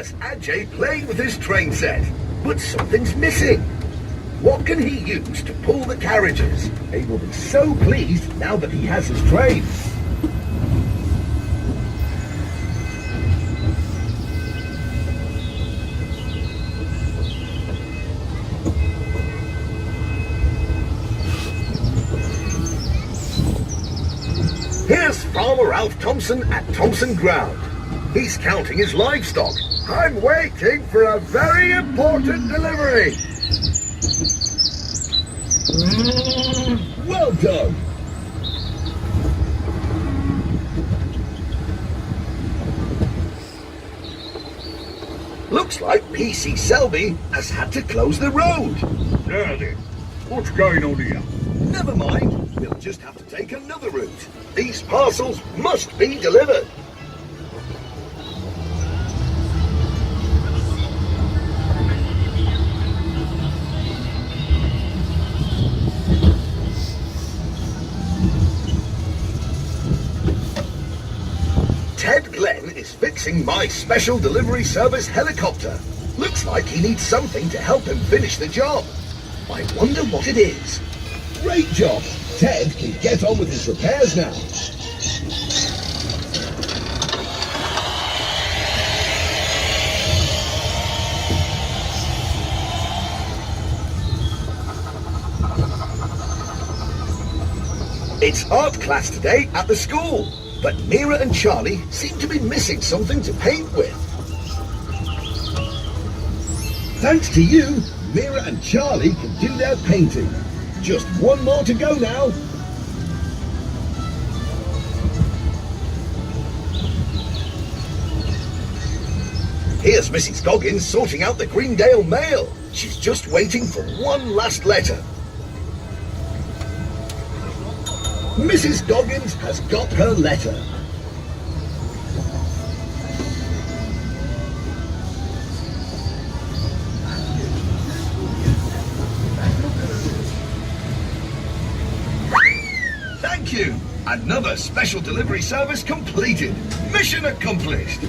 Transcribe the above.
There's Ajay playing with his train set, but something's missing. What can he use to pull the carriages? He will be so pleased now that he has his train. Here's Farmer Alf Thompson at Thompson Ground. He's counting his livestock. I'm waiting for a very important delivery. Well done. Looks like PC Selby has had to close the road. Now then, what's going on here? Never mind, we'll just have to take another route. These parcels must be delivered. Ted Glenn is fixing my special delivery service helicopter. Looks like he needs something to help him finish the job. I wonder what it is. Great job! Ted can get on with his repairs now. It's art class today at the school, but Mira and Charlie seem to be missing something to paint with. Thanks to you, Mira and Charlie can do their painting. Just one more to go now. Here's Mrs. Goggins sorting out the Greendale mail. She's just waiting for one last letter. Mrs. Goggins has got her letter. Thank you. Another special delivery service completed. Mission accomplished.